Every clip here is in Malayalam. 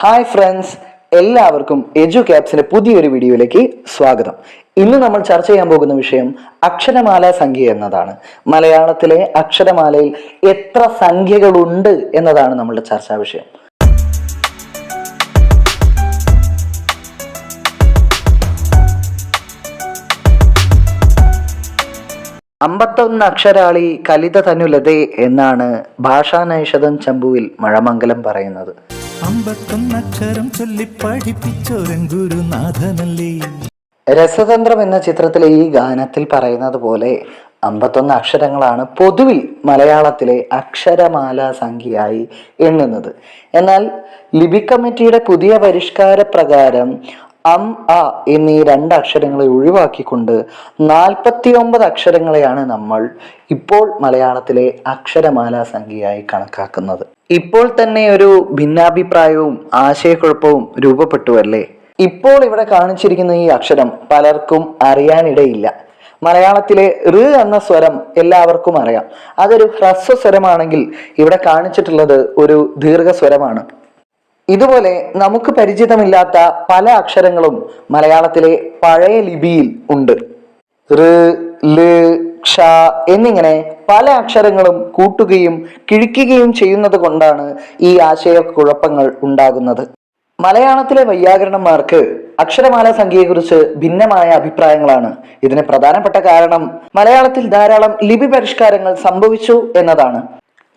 ഹായ് ഫ്രണ്ട്സ്, എല്ലാവർക്കും എജു ക്യാപ്സിന്റെ പുതിയൊരു വീഡിയോയിലേക്ക് സ്വാഗതം. ഇന്ന് നമ്മൾ ചർച്ച ചെയ്യാൻ പോകുന്ന വിഷയം അക്ഷരമാല സംഖ്യ എന്നതാണ്. മലയാളത്തിലെ അക്ഷരമാലയിൽ എത്ര സംഖ്യകളുണ്ട് എന്നതാണ് നമ്മളുടെ ചർച്ചാ വിഷയം. അമ്പത്തൊന്ന് അക്ഷരാളി കലിത തനുലതേ എന്നാണ് ഭാഷാനൈഷധം ചമ്പുവിൽ മഴമംഗലം പറയുന്നത്. അമ്പത്തൊന്നക്ഷരം ചൊല്ലി പഠിപ്പിച്ചോരൻ ഗുരുനാഥനല്ലേ. രസതന്ത്രം എന്ന ചിത്രത്തിലെ ഈ ഗാനത്തിൽ പറയുന്നത് പോലെ 51 അക്ഷരങ്ങളാണ് പൊതുവിൽ മലയാളത്തിലെ അക്ഷരമാല സംഖ്യയായി എണ്ണുന്നത്. എന്നാൽ ലിപി കമ്മിറ്റിയുടെ പുതിയ പരിഷ്കാര പ്രകാരം അ എന്നീ 2 അക്ഷരങ്ങളെ ഒഴിവാക്കിക്കൊണ്ട് 49 അക്ഷരങ്ങളെയാണ് നമ്മൾ ഇപ്പോൾ മലയാളത്തിലെ അക്ഷരമാല സംഖ്യയായി കണക്കാക്കുന്നത്. ഇപ്പോൾ തന്നെ ഒരു ഭിന്നാഭിപ്രായവും ആശയക്കുഴപ്പവും രൂപപ്പെട്ടുവല്ലേ. ഇപ്പോൾ ഇവിടെ കാണിച്ചിരിക്കുന്ന ഈ അക്ഷരം പലർക്കും അറിയാനിടയില്ല. മലയാളത്തിലെ ഋ എന്ന സ്വരം എല്ലാവർക്കും അറിയാം. അതൊരു ഹ്രസ്വസ്വരമാണെങ്കിൽ ഇവിടെ കാണിച്ചിട്ടുള്ളത് ഒരു ദീർഘസ്വരമാണ്. ഇതുപോലെ നമുക്ക് പരിചിതമില്ലാത്ത പല അക്ഷരങ്ങളും മലയാളത്തിലെ പഴയ ലിപിയിൽ ഉണ്ട്. ഋ, ല്, ക്ഷ എന്നിങ്ങനെ പല അക്ഷരങ്ങളും കൂട്ടുകയും കിഴിക്കുകയും ചെയ്യുന്നത് കൊണ്ടാണ് ഈ ആശയക്കുഴപ്പങ്ങൾ ഉണ്ടാകുന്നത്. മലയാളത്തിലെ വൈയാകരണന്മാർക്ക് അക്ഷരമാല സംഖ്യയെക്കുറിച്ച് ഭിന്നമായ അഭിപ്രായങ്ങളാണ്. ഇതിന് പ്രധാനപ്പെട്ട കാരണം മലയാളത്തിൽ ധാരാളം ലിപി പരിഷ്കാരങ്ങൾ സംഭവിച്ചു എന്നതാണ്.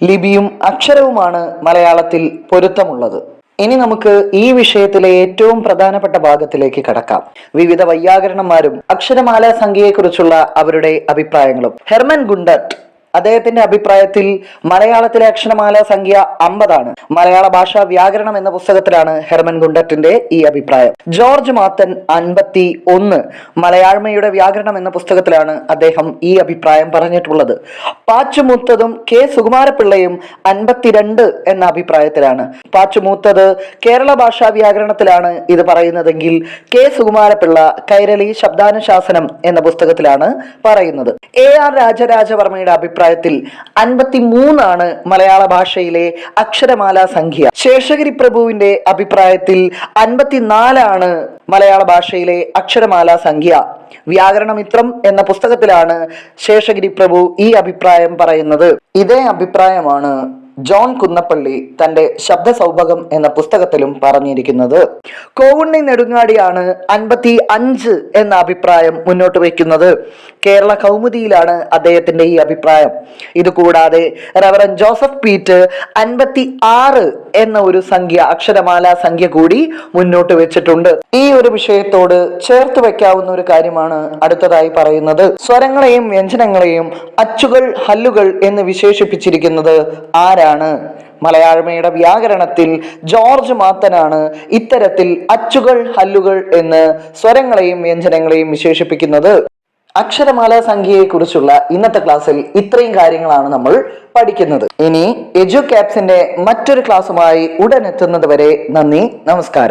ലിപിയും അക്ഷരവുമാണ് മലയാളത്തിൽ പൊരുത്തമുള്ളത്. ഇനി നമുക്ക് ഈ വിഷയത്തിലെ ഏറ്റവും പ്രധാനപ്പെട്ട ഭാഗത്തിലേക്ക് കടക്കാം. വിവിധ വൈയാകരണന്മാരും അക്ഷരമാല സംഖ്യയെക്കുറിച്ചുള്ള അവരുടെ അഭിപ്രായങ്ങളും. ഹെർമൻ ഗുണ്ടർട്ട് അദ്ദേഹത്തിന്റെ അഭിപ്രായത്തിൽ മലയാളത്തിലെ അക്ഷരമാല സംഖ്യ 50 ആണ്. മലയാള ഭാഷാ വ്യാകരണം എന്ന പുസ്തകത്തിലാണ് ഹെർമൻ ഗുണ്ടർട്ടിന്റെ ഈ അഭിപ്രായം. ജോർജ് മാത്തൻ 51, മലയാഴ്മയുടെ വ്യാകരണം എന്ന പുസ്തകത്തിലാണ് അദ്ദേഹം ഈ അഭിപ്രായം പറഞ്ഞിട്ടുള്ളത്. പാച്ചുമൂത്തതും കെ സുകുമാരപിള്ളയും 52 എന്ന അഭിപ്രായത്തിലാണ്. പാച്ചുമൂത്തത് കേരള ഭാഷാ വ്യാകരണത്തിലാണ് ഇത് പറയുന്നതെങ്കിൽ കെ സുകുമാരപിള്ള കൈരളി ശബ്ദാനുശാസനം എന്ന പുസ്തകത്തിലാണ് പറയുന്നത്. AR രാജരാജവർമ്മയുടെ അഭിപ്രായത്തിൽ 53 ആണ് മലയാള ഭാഷയിലെ അക്ഷരമാല സംഖ്യ. ശേഷഗിരി പ്രഭുവിന്റെ അഭിപ്രായത്തിൽ 54 ആണ് മലയാള ഭാഷയിലെ അക്ഷരമാല സംഖ്യ. വ്യാകരണമിത്രം എന്ന പുസ്തകത്തിലാണ് ശേഷഗിരി പ്രഭു ഈ അഭിപ്രായം പറയുന്നത്. ഇതേ അഭിപ്രായമാണ് ജോൺ കുന്നപ്പള്ളി തന്റെ ശബ്ദ സൗഭകം എന്ന പുസ്തകത്തിലും പറഞ്ഞിരിക്കുന്നത്. കോവുണ്ണി നെടുങ്ങാടിയാണ് 55 എന്ന അഭിപ്രായം മുന്നോട്ട് വയ്ക്കുന്നത്. കേരള കൗമുദിയിലാണ് അദ്ദേഹത്തിന്റെ ഈ അഭിപ്രായം. ഇതുകൂടാതെ റവറൻ ജോസഫ് പീറ്റ് 56 എന്ന ഒരു സംഖ്യ, അക്ഷരമാല സംഖ്യ കൂടി മുന്നോട്ട് വെച്ചിട്ടുണ്ട്. ഈ ഒരു വിഷയത്തോട് ചേർത്ത് വെക്കാവുന്ന ഒരു കാര്യമാണ് അടുത്തതായി പറയുന്നത്. സ്വരങ്ങളെയും വ്യഞ്ജനങ്ങളെയും അച്ചുകൾ, ഹല്ലുകൾ എന്ന് വിശേഷിപ്പിച്ചിരിക്കുന്നത് ആരാണ്? മലയാഴ്മയുടെ വ്യാകരണത്തിൽ ജോർജ് മാത്തനാണ് ഇത്തരത്തിൽ അച്ചുകൾ, ഹല്ലുകൾ എന്ന് സ്വരങ്ങളെയും വ്യഞ്ജനങ്ങളെയും വിശേഷിപ്പിക്കുന്നത്. അക്ഷരമാല സംഖ്യയെ കുറിച്ചുള്ള ഇന്നത്തെ ക്ലാസ്സിൽ ഇത്രയും കാര്യങ്ങളാണ് നമ്മൾ പഠിക്കുന്നത്. ഇനി എജു ക്യാപ്സിന്റെ മറ്റൊരു ക്ലാസ്സുമായി ഉടൻ എത്തുന്നത് വരെ നന്ദി, നമസ്കാരം.